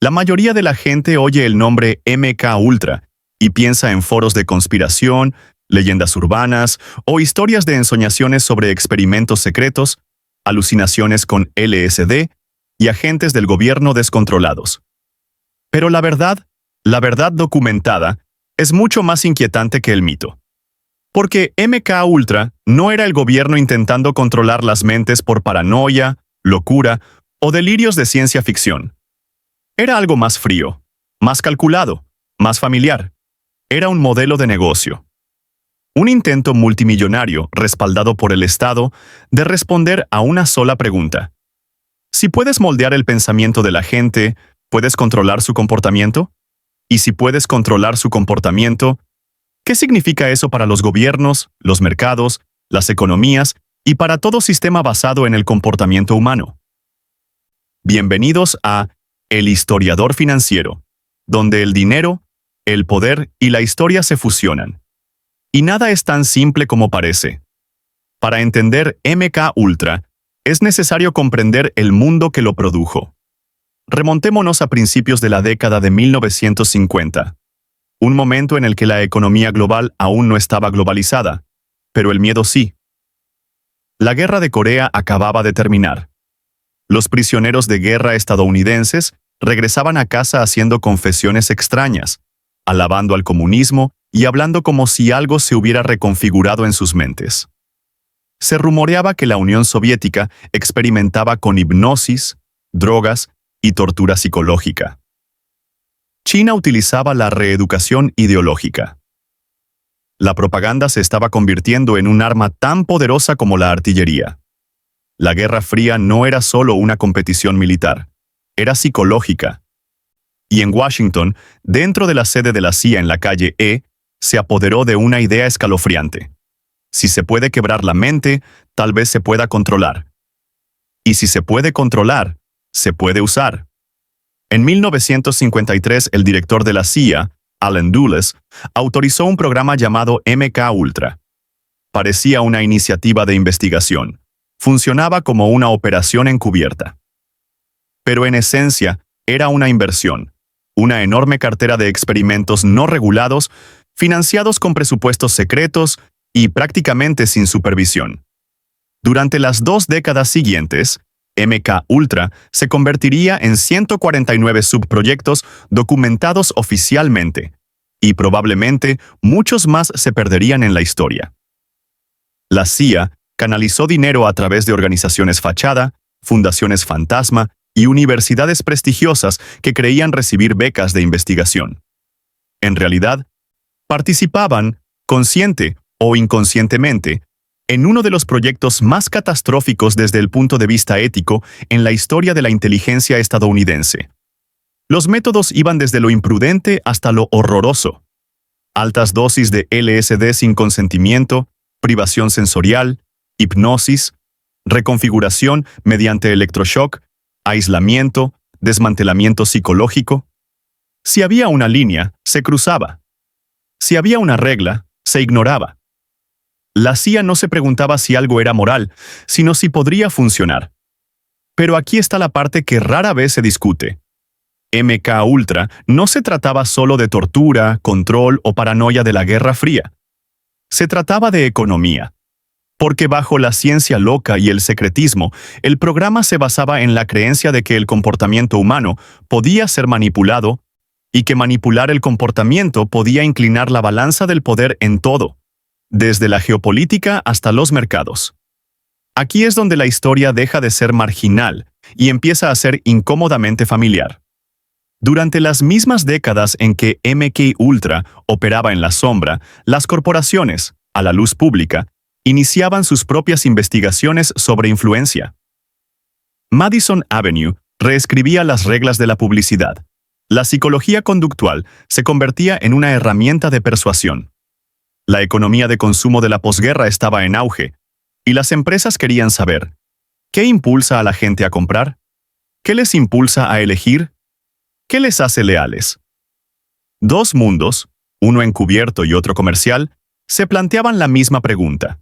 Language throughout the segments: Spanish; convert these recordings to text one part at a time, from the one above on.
La mayoría de la gente oye el nombre MK Ultra y piensa en foros de conspiración, leyendas urbanas o historias de ensoñaciones sobre experimentos secretos, alucinaciones con LSD y agentes del gobierno descontrolados. Pero la verdad documentada, es mucho más inquietante que el mito. Porque MK Ultra no era el gobierno intentando controlar las mentes por paranoia, locura o delirios de ciencia ficción. Era algo más frío, más calculado, más familiar. Era un modelo de negocio. Un intento multimillonario respaldado por el Estado de responder a una sola pregunta. Si puedes moldear el pensamiento de la gente, ¿puedes controlar su comportamiento? Y si puedes controlar su comportamiento, ¿qué significa eso para los gobiernos, los mercados, las economías y para todo sistema basado en el comportamiento humano? Bienvenidos a El Historiador Financiero, donde el dinero, el poder y la historia se fusionan. Y nada es tan simple como parece. Para entender MK Ultra, es necesario comprender el mundo que lo produjo. Remontémonos a principios de la década de 1950, un momento en el que la economía global aún no estaba globalizada, pero el miedo sí. La guerra de Corea acababa de terminar. Los prisioneros de guerra estadounidenses regresaban a casa haciendo confesiones extrañas, alabando al comunismo y hablando como si algo se hubiera reconfigurado en sus mentes. Se rumoreaba que la Unión Soviética experimentaba con hipnosis, drogas y tortura psicológica. China utilizaba la reeducación ideológica. La propaganda se estaba convirtiendo en un arma tan poderosa como la artillería. La Guerra Fría no era solo una competición militar, era psicológica. Y en Washington, dentro de la sede de la CIA en la calle E, se apoderó de una idea escalofriante. Si se puede quebrar la mente, tal vez se pueda controlar. Y si se puede controlar, se puede usar. En 1953, el director de la CIA, Allen Dulles, autorizó un programa llamado MK Ultra. Parecía una iniciativa de investigación. Funcionaba como una operación encubierta. Pero en esencia, era una inversión. Una enorme cartera de experimentos no regulados, financiados con presupuestos secretos y prácticamente sin supervisión. Durante las 2 décadas siguientes, MK Ultra se convertiría en 149 subproyectos documentados oficialmente, y probablemente muchos más se perderían en la historia. La CIA canalizó dinero a través de organizaciones fachada, fundaciones fantasma y universidades prestigiosas que creían recibir becas de investigación. En realidad, participaban, consciente o inconscientemente, en uno de los proyectos más catastróficos desde el punto de vista ético en la historia de la inteligencia estadounidense. Los métodos iban desde lo imprudente hasta lo horroroso. Altas dosis de LSD sin consentimiento, privación sensorial, hipnosis, reconfiguración mediante electroshock, aislamiento, desmantelamiento psicológico. Si había una línea, se cruzaba. Si había una regla, se ignoraba. La CIA no se preguntaba si algo era moral, sino si podría funcionar. Pero aquí está la parte que rara vez se discute. MK Ultra no se trataba solo de tortura, control o paranoia de la Guerra Fría. Se trataba de economía. Porque bajo la ciencia loca y el secretismo, el programa se basaba en la creencia de que el comportamiento humano podía ser manipulado y que manipular el comportamiento podía inclinar la balanza del poder en todo, desde la geopolítica hasta los mercados. Aquí es donde la historia deja de ser marginal y empieza a ser incómodamente familiar. Durante las mismas décadas en que MK Ultra operaba en la sombra, las corporaciones, a la luz pública, iniciaban sus propias investigaciones sobre influencia. Madison Avenue reescribía las reglas de la publicidad. La psicología conductual se convertía en una herramienta de persuasión. La economía de consumo de la posguerra estaba en auge, y las empresas querían saber, ¿qué impulsa a la gente a comprar? ¿Qué les impulsa a elegir? ¿Qué les hace leales? Dos mundos, uno encubierto y otro comercial, se planteaban la misma pregunta.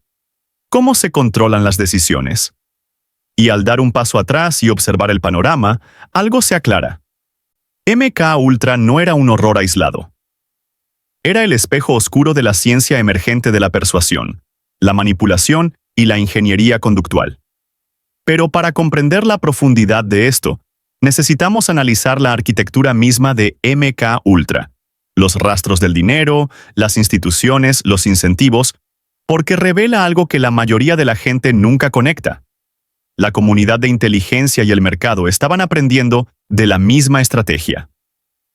¿Cómo se controlan las decisiones? Y al dar un paso atrás y observar el panorama, algo se aclara. MK Ultra no era un horror aislado. Era el espejo oscuro de la ciencia emergente de la persuasión, la manipulación y la ingeniería conductual. Pero para comprender la profundidad de esto, necesitamos analizar la arquitectura misma de MK Ultra, los rastros del dinero, las instituciones, los incentivos, porque revela algo que la mayoría de la gente nunca conecta. La comunidad de inteligencia y el mercado estaban aprendiendo de la misma estrategia.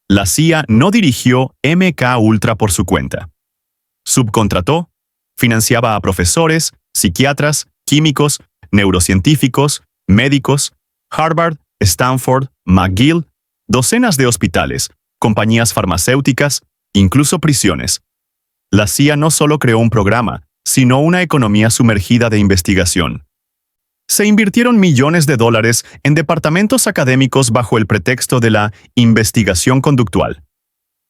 La CIA no dirigió MK Ultra por su cuenta. Subcontrató, financiaba a profesores, psiquiatras, químicos, neurocientíficos, médicos, Harvard, Stanford, McGill, docenas de hospitales, compañías farmacéuticas, incluso prisiones. La CIA no solo creó un programa, sino una economía sumergida de investigación. Se invirtieron millones de dólares en departamentos académicos bajo el pretexto de la investigación conductual.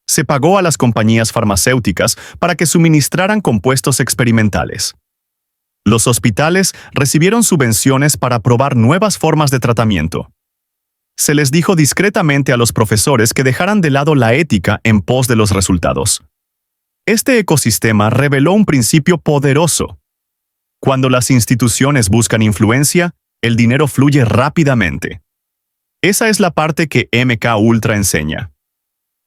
Se pagó a las compañías farmacéuticas para que suministraran compuestos experimentales. Los hospitales recibieron subvenciones para probar nuevas formas de tratamiento. Se les dijo discretamente a los profesores que dejaran de lado la ética en pos de los resultados. Este ecosistema reveló un principio poderoso. Cuando las instituciones buscan influencia, el dinero fluye rápidamente. Esa es la parte que MK Ultra enseña.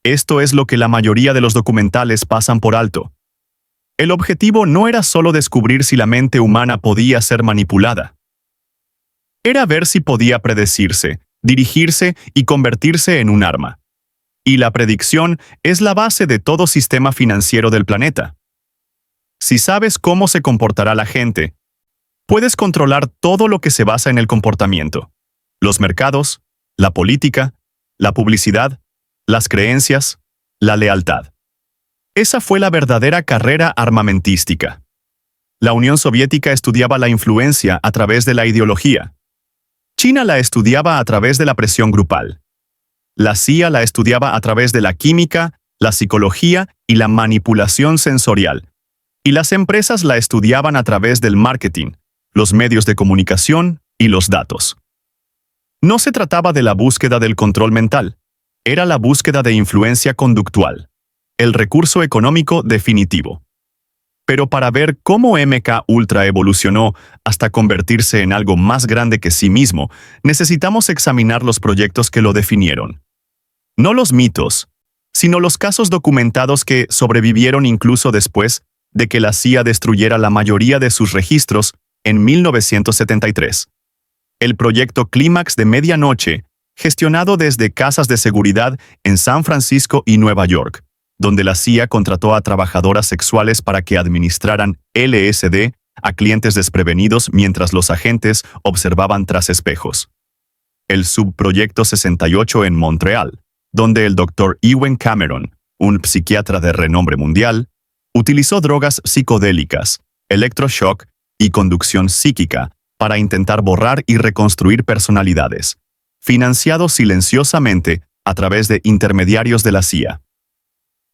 Esto es lo que la mayoría de los documentales pasan por alto. El objetivo no era solo descubrir si la mente humana podía ser manipulada. Era ver si podía predecirse, dirigirse y convertirse en un arma. Y la predicción es la base de todo sistema financiero del planeta. Si sabes cómo se comportará la gente, puedes controlar todo lo que se basa en el comportamiento: los mercados, la política, la publicidad, las creencias, la lealtad. Esa fue la verdadera carrera armamentística. La Unión Soviética estudiaba la influencia a través de la ideología. China la estudiaba a través de la presión grupal. La CIA la estudiaba a través de la química, la psicología y la manipulación sensorial. Y las empresas la estudiaban a través del marketing, los medios de comunicación y los datos. No se trataba de la búsqueda del control mental, era la búsqueda de influencia conductual, el recurso económico definitivo. Pero para ver cómo MK Ultra evolucionó hasta convertirse en algo más grande que sí mismo, necesitamos examinar los proyectos que lo definieron. No los mitos, sino los casos documentados que sobrevivieron incluso después de que la CIA destruyera la mayoría de sus registros en 1973. El proyecto Clímax de Medianoche, gestionado desde casas de seguridad en San Francisco y Nueva York, donde la CIA contrató a trabajadoras sexuales para que administraran LSD a clientes desprevenidos mientras los agentes observaban tras espejos. El subproyecto 68 en Montreal, donde el Dr. Ewen Cameron, un psiquiatra de renombre mundial, utilizó drogas psicodélicas, electroshock y conducción psíquica para intentar borrar y reconstruir personalidades, financiado silenciosamente a través de intermediarios de la CIA.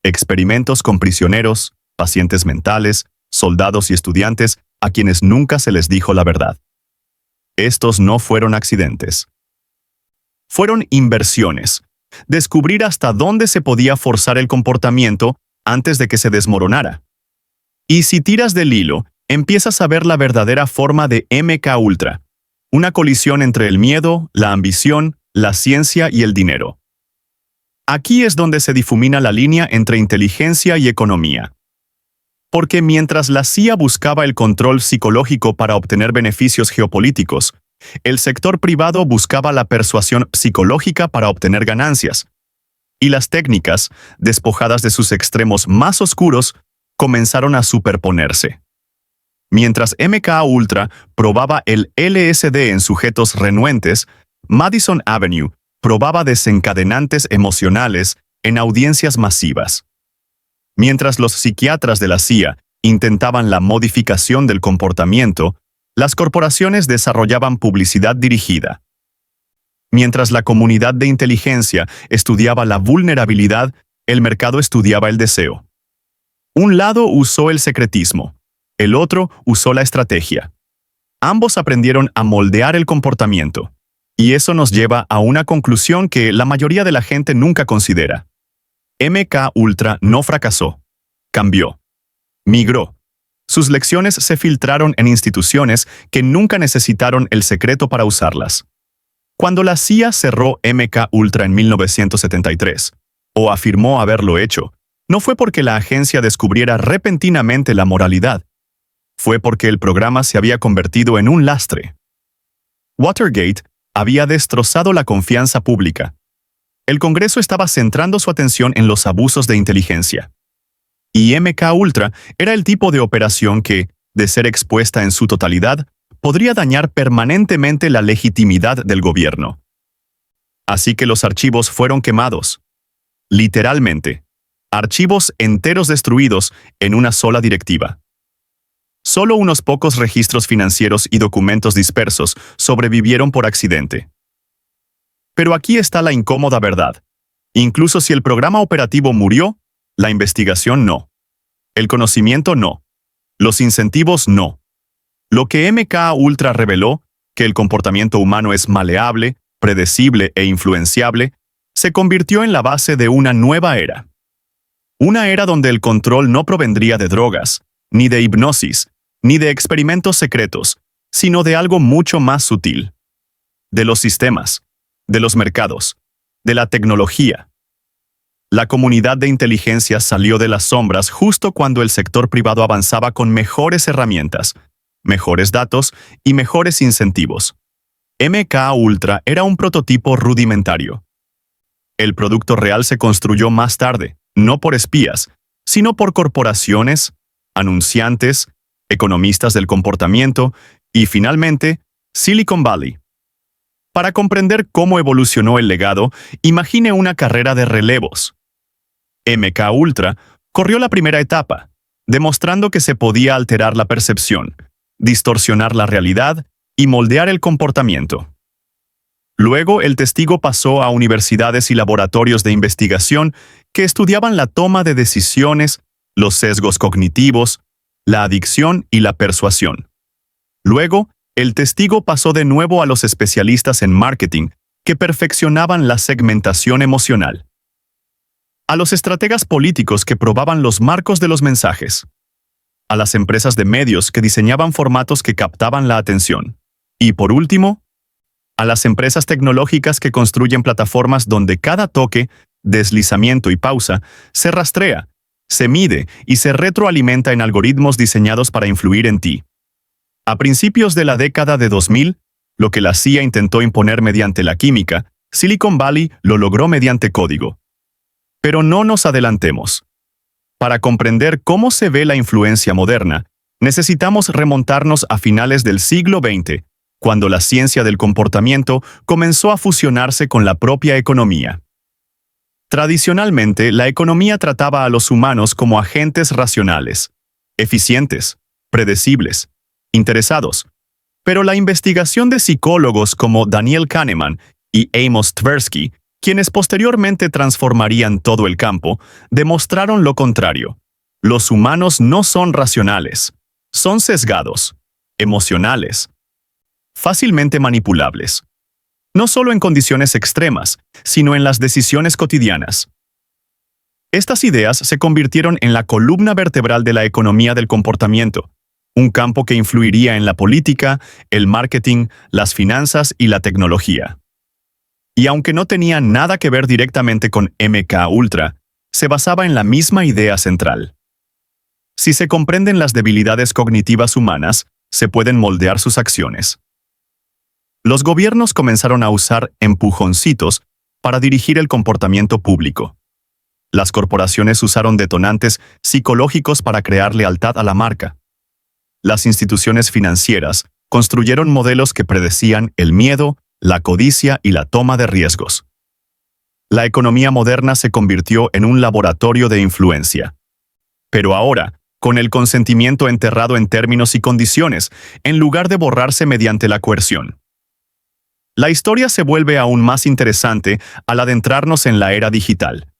Experimentos con prisioneros, pacientes mentales, soldados y estudiantes a quienes nunca se les dijo la verdad. Estos no fueron accidentes. Fueron inversiones. Descubrir hasta dónde se podía forzar el comportamiento antes de que se desmoronara. Y si tiras del hilo, empiezas a ver la verdadera forma de MK Ultra, una colisión entre el miedo, la ambición, la ciencia y el dinero. Aquí es donde se difumina la línea entre inteligencia y economía. Porque mientras la CIA buscaba el control psicológico para obtener beneficios geopolíticos, el sector privado buscaba la persuasión psicológica para obtener ganancias. Y las técnicas, despojadas de sus extremos más oscuros, comenzaron a superponerse. Mientras MK Ultra probaba el LSD en sujetos renuentes, Madison Avenue probaba desencadenantes emocionales en audiencias masivas. Mientras los psiquiatras de la CIA intentaban la modificación del comportamiento, las corporaciones desarrollaban publicidad dirigida. Mientras la comunidad de inteligencia estudiaba la vulnerabilidad, el mercado estudiaba el deseo. Un lado usó el secretismo, el otro usó la estrategia. Ambos aprendieron a moldear el comportamiento. Y eso nos lleva a una conclusión que la mayoría de la gente nunca considera. MK Ultra no fracasó. Cambió. Migró. Sus lecciones se filtraron en instituciones que nunca necesitaron el secreto para usarlas. Cuando la CIA cerró MK Ultra en 1973, o afirmó haberlo hecho, no fue porque la agencia descubriera repentinamente la moralidad. Fue porque el programa se había convertido en un lastre. Watergate había destrozado la confianza pública. El Congreso estaba centrando su atención en los abusos de inteligencia. Y MK Ultra era el tipo de operación que, de ser expuesta en su totalidad, podría dañar permanentemente la legitimidad del gobierno. Así que los archivos fueron quemados. Literalmente. Archivos enteros destruidos en una sola directiva. Solo unos pocos registros financieros y documentos dispersos sobrevivieron por accidente. Pero aquí está la incómoda verdad. Incluso si el programa operativo murió, la investigación no. El conocimiento no. Los incentivos no. Lo que MK Ultra reveló, que el comportamiento humano es maleable, predecible e influenciable, se convirtió en la base de una nueva era. Una era donde el control no provendría de drogas, ni de hipnosis, ni de experimentos secretos, sino de algo mucho más sutil. De los sistemas, de los mercados, de la tecnología. La comunidad de inteligencia salió de las sombras justo cuando el sector privado avanzaba con mejores herramientas, mejores datos y mejores incentivos. MK Ultra era un prototipo rudimentario. El producto real se construyó más tarde, no por espías, sino por corporaciones, anunciantes, economistas del comportamiento y, finalmente, Silicon Valley. Para comprender cómo evolucionó el legado, imagine una carrera de relevos. MK Ultra corrió la primera etapa, demostrando que se podía alterar la percepción, distorsionar la realidad y moldear el comportamiento. Luego, el testigo pasó a universidades y laboratorios de investigación que estudiaban la toma de decisiones, los sesgos cognitivos, la adicción y la persuasión. Luego, el testigo pasó de nuevo a los especialistas en marketing que perfeccionaban la segmentación emocional. A los estrategas políticos que probaban los marcos de los mensajes. A las empresas de medios que diseñaban formatos que captaban la atención. Y por último, a las empresas tecnológicas que construyen plataformas donde cada toque, deslizamiento y pausa se rastrea, se mide y se retroalimenta en algoritmos diseñados para influir en ti. A principios de la década de 2000, lo que la CIA intentó imponer mediante la química, Silicon Valley lo logró mediante código. Pero no nos adelantemos. Para comprender cómo se ve la influencia moderna, necesitamos remontarnos a finales del siglo XX, cuando la ciencia del comportamiento comenzó a fusionarse con la propia economía. Tradicionalmente, la economía trataba a los humanos como agentes racionales, eficientes, predecibles, interesados. Pero la investigación de psicólogos como Daniel Kahneman y Amos Tversky, quienes posteriormente transformarían todo el campo, demostraron lo contrario. Los humanos no son racionales, son sesgados, emocionales, fácilmente manipulables. No solo en condiciones extremas, sino en las decisiones cotidianas. Estas ideas se convirtieron en la columna vertebral de la economía del comportamiento, un campo que influiría en la política, el marketing, las finanzas y la tecnología. Y aunque no tenía nada que ver directamente con MK Ultra, se basaba en la misma idea central. Si se comprenden las debilidades cognitivas humanas, se pueden moldear sus acciones. Los gobiernos comenzaron a usar empujoncitos para dirigir el comportamiento público. Las corporaciones usaron detonantes psicológicos para crear lealtad a la marca. Las instituciones financieras construyeron modelos que predecían el miedo, la codicia y la toma de riesgos. La economía moderna se convirtió en un laboratorio de influencia. Pero ahora, con el consentimiento enterrado en términos y condiciones, en lugar de borrarse mediante la coerción. La historia se vuelve aún más interesante al adentrarnos en la era digital.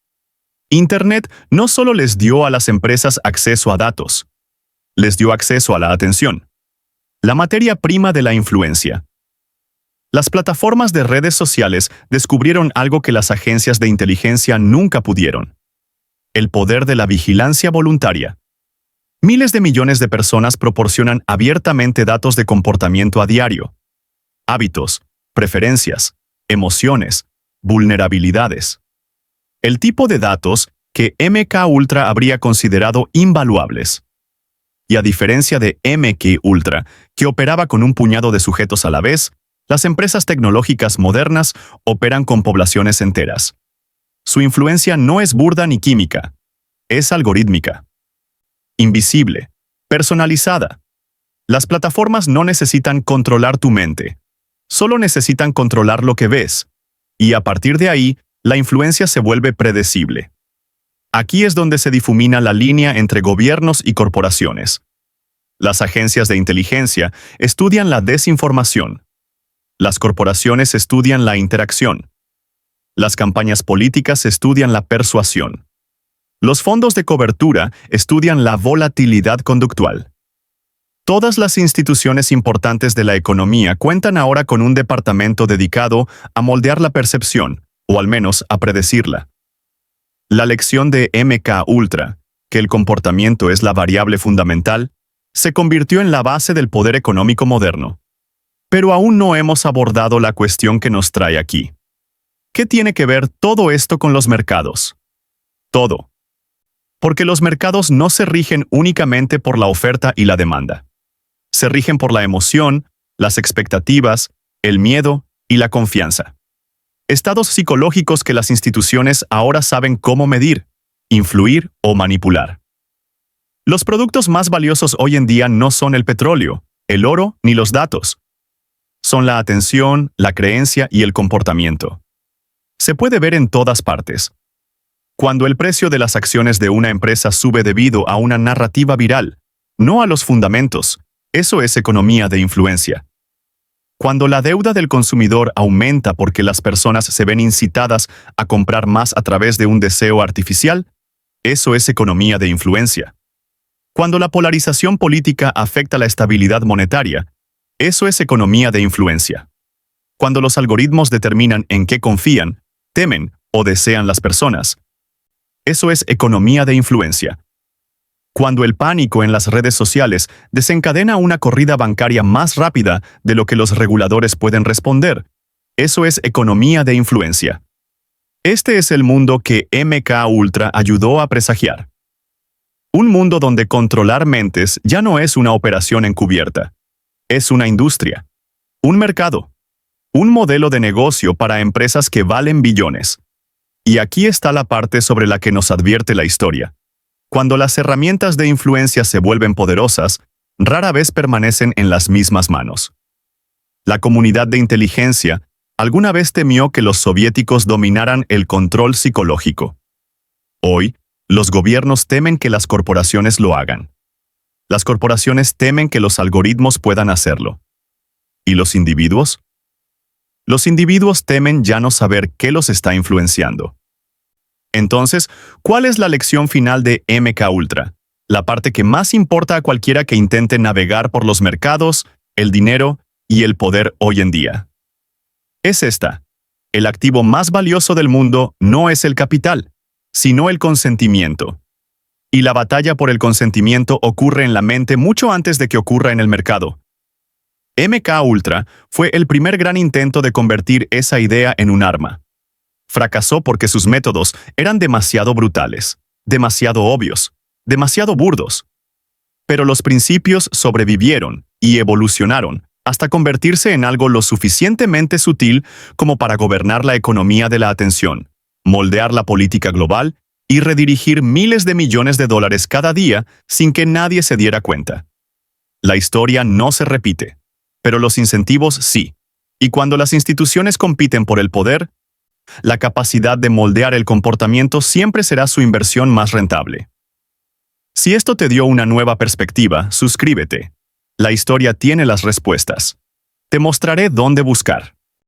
Internet no solo les dio a las empresas acceso a datos, les dio acceso a la atención, la materia prima de la influencia. Las plataformas de redes sociales descubrieron algo que las agencias de inteligencia nunca pudieron: el poder de la vigilancia voluntaria. Miles de millones de personas proporcionan abiertamente datos de comportamiento a diario: hábitos, preferencias, emociones, vulnerabilidades. El tipo de datos que MK Ultra habría considerado invaluables. Y a diferencia de MK Ultra, que operaba con un puñado de sujetos a la vez, las empresas tecnológicas modernas operan con poblaciones enteras. Su influencia no es burda ni química, es algorítmica. Invisible, personalizada. Las plataformas no necesitan controlar tu mente, solo necesitan controlar lo que ves, y a partir de ahí, la influencia se vuelve predecible. Aquí es donde se difumina la línea entre gobiernos y corporaciones. Las agencias de inteligencia estudian la desinformación. Las corporaciones estudian la interacción. Las campañas políticas estudian la persuasión. Los fondos de cobertura estudian la volatilidad conductual. Todas las instituciones importantes de la economía cuentan ahora con un departamento dedicado a moldear la percepción, o al menos a predecirla. La lección de MK Ultra, que el comportamiento es la variable fundamental, se convirtió en la base del poder económico moderno. Pero aún no hemos abordado la cuestión que nos trae aquí. ¿Qué tiene que ver todo esto con los mercados? Todo. Porque los mercados no se rigen únicamente por la oferta y la demanda. Se rigen por la emoción, las expectativas, el miedo y la confianza. Estados psicológicos que las instituciones ahora saben cómo medir, influir o manipular. Los productos más valiosos hoy en día no son el petróleo, el oro ni los datos. Son la atención, la creencia y el comportamiento. Se puede ver en todas partes. Cuando el precio de las acciones de una empresa sube debido a una narrativa viral, no a los fundamentos, eso es economía de influencia. Cuando la deuda del consumidor aumenta porque las personas se ven incitadas a comprar más a través de un deseo artificial, eso es economía de influencia. Cuando la polarización política afecta la estabilidad monetaria, eso es economía de influencia. Cuando los algoritmos determinan en qué confían, temen o desean las personas, eso es economía de influencia. Cuando el pánico en las redes sociales desencadena una corrida bancaria más rápida de lo que los reguladores pueden responder, eso es economía de influencia. Este es el mundo que MK Ultra ayudó a presagiar. Un mundo donde controlar mentes ya no es una operación encubierta. Es una industria, un mercado, un modelo de negocio para empresas que valen billones. Y aquí está la parte sobre la que nos advierte la historia. Cuando las herramientas de influencia se vuelven poderosas, rara vez permanecen en las mismas manos. La comunidad de inteligencia alguna vez temió que los soviéticos dominaran el control psicológico. Hoy, los gobiernos temen que las corporaciones lo hagan. Las corporaciones temen que los algoritmos puedan hacerlo. ¿Y los individuos? Los individuos temen ya no saber qué los está influenciando. Entonces, ¿cuál es la lección final de MK Ultra? La parte que más importa a cualquiera que intente navegar por los mercados, el dinero y el poder hoy en día. Es esta: el activo más valioso del mundo no es el capital, sino el consentimiento. Y la batalla por el consentimiento ocurre en la mente mucho antes de que ocurra en el mercado. MK Ultra fue el primer gran intento de convertir esa idea en un arma. Fracasó porque sus métodos eran demasiado brutales, demasiado obvios, demasiado burdos. Pero los principios sobrevivieron y evolucionaron hasta convertirse en algo lo suficientemente sutil como para gobernar la economía de la atención, moldear la política global y redirigir miles de millones de dólares cada día sin que nadie se diera cuenta. La historia no se repite, pero los incentivos sí. Y cuando las instituciones compiten por el poder, la capacidad de moldear el comportamiento siempre será su inversión más rentable. Si esto te dio una nueva perspectiva, suscríbete. La historia tiene las respuestas. Te mostraré dónde buscar.